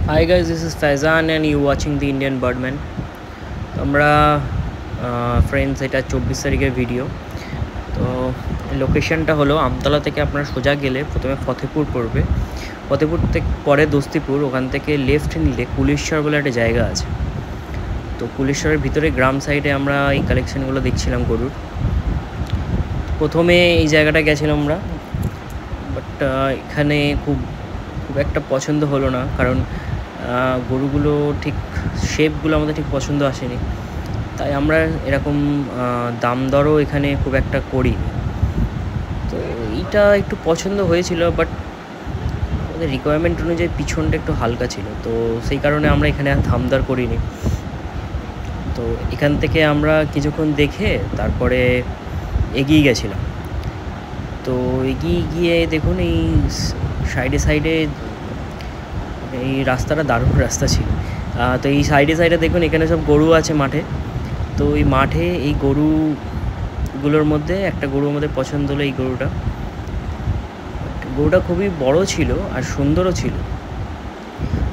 Hi guys, this is Faizan and you watching the Indian Birdman. আমরা friends এটা 24 তারিখের video. তো লোকেশনটা হলো আমতলা থেকে আপনারা সোজা গেলে প্রথমে ফতেপুর পড়বে, ফতেপুর থেকে পরে দস্তিপুর, ওখান থেকে লেফট নিলে কুলেশ্বর বলে একটা জায়গা আছে। তো কুলেশ্বরের ভিতরে গ্রাম সাইডে আমরা এই কালেকশানগুলো দেখছিলাম গরুর। প্রথমে এই জায়গাটা গেছিলাম আমরা, বাট এখানে খুব একটা পছন্দ হলো না, কারণ গরুগুলো ঠিক শেপগুলো আমাদের ঠিক পছন্দ আসেনি, তাই আমরা এরকম দাম দরও এখানে খুব একটা করি। তো এইটা একটু পছন্দ হয়েছিল, বাট আমাদের রিকোয়ারমেন্ট অনুযায়ী পিছনটা একটু হালকা ছিল, তো সেই কারণে আমরা এখানে আর দাম দর করিনি। তো এখান থেকে আমরা কিছুক্ষণ দেখে তারপরে এগিয়ে গেছিলাম। তো এগিয়ে গিয়ে দেখুন এই সাইডে এই রাস্তাটা দারুণ রাস্তা ছিল। তো এই সাইডে দেখুন এখানে সব গরু আছে মাঠে। তো এই মাঠে এই গরুগুলোর মধ্যে একটা গরু আমাদের পছন্দ হলো, এই গরুটা খুবই বড় ছিল আর সুন্দরও ছিল,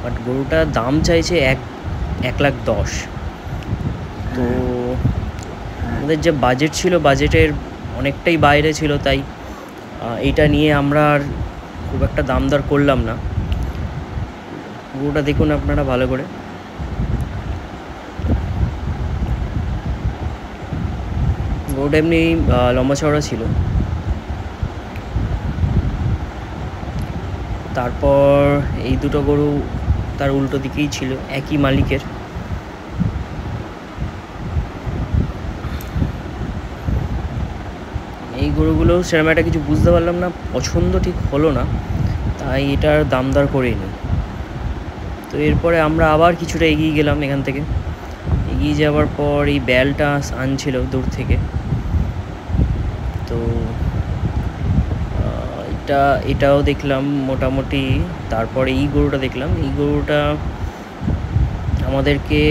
বাট গরুটার দাম চাইছে 1,10,000। তো আমাদের যে বাজেট ছিল বাজেটের অনেকটাই বাইরে ছিল, তাই এইটা নিয়ে আমরা আর খুব একটা দাম দর করলাম না। গরুটা দেখুন আপনারা ভালো করে। গরুটা এমনি লম্বা চওড়া ছিল। তারপর এই দুটো গরু তার উল্টো দিকেই ছিল, একই মালিকের। এই গরুগুলো সেরকম একটা কিছু বুঝতে পারলাম না, পছন্দ ঠিক হলো না, তাই এটার দাম দর করিনি। তো এরপরে আমরা আবার কিছুটা এগিয়ে গেলাম। এখান থেকে এগিয়ে যাওয়ার পর এই ব্যালটা আনছিল দূর থেকে। তো এটাও দেখলাম মোটামুটি। তারপরে এই গরুটা দেখলাম, এই গরুটা আমাদেরকে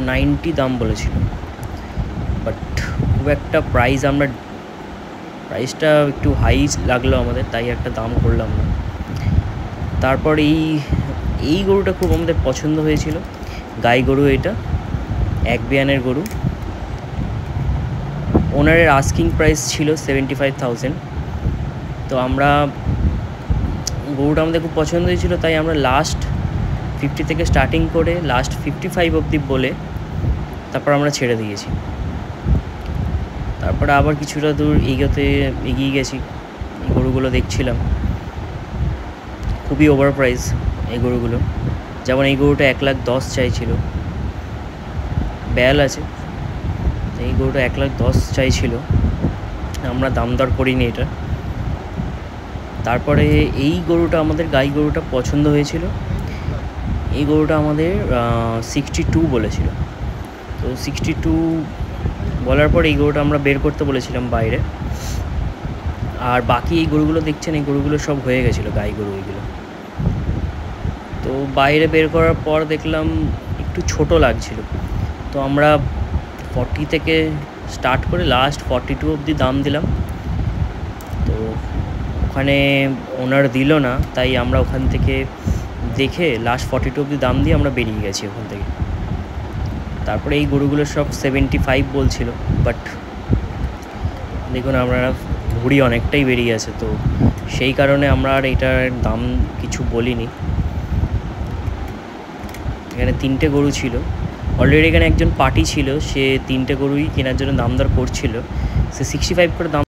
90 দাম বলেছিল, বাট খুব একটা প্রাইসটা একটু হাই লাগলো আমাদের, তাই একটা দাম করলাম না। তারপর এই গরুটা খুব আমাদের পছন্দ হয়েছিল, গাই গরু, এটা এক বিয়ানের গরু। ওনারের আস্কিং প্রাইস ছিল 75,000। তো গরুটা আমাদের খুব পছন্দ হয়েছিল, তাই আমরা লাস্ট 50 থেকে স্টার্টিং করে লাস্ট 55 অবধি বলে তারপর আমরা ছেড়ে দিয়েছি। তারপরে আবার কিছুটা দূর এগিয়ে গেছি, এই গরুগুলো দেখছিলাম। খুবই ওভার প্রাইস এই গরুগুলো। যেমন এই গরুটা 1,10,000 চাইছিল, ব্যাল আছে, এই গরুটা 1,10,000 চাইছিল, আমরা দাম দর করিনি এটা। তারপরে এই গরুটা আমাদের গাই গরুটা পছন্দ হয়েছিল, এই গরুটা আমাদের 62 বলেছিল। তো 62 বলার পর এই গরুটা আমরা বের করতে বলেছিলাম বাইরে। আর বাকি এই গরুগুলো দেখছেন, এই গরুগুলো সব হয়ে গেছিলো, গাই গরু এইগুলো। তো বাইরে বের করার পর দেখলাম একটু ছোট লাগছিল, তো আমরা 40 থেকে স্টার্ট করে লাস্ট 42 অবধি দাম দিলাম। তো ওখানে ওনার দিল না, তাই আমরা ওখান থেকে দেখে লাস্ট 42 অবধি দাম দিয়ে আমরা বেরিয়ে গেছি ওখান থেকে। তারপরে এই গরুগুলো সব 75 বলছিল, বাট দেখুন আপনারা ভুঁড়ি অনেকটাই বেরিয়ে আছে, তো সেই কারণে আমরা আর এটার দাম কিছু বলিনি। এখানে 3টে গরু ছিল অলরেডি, এখানে একজন পার্টি ছিল, সে 3টে গরুই কেনার জন্য দাম দর করছিল, সে 65 করে দাম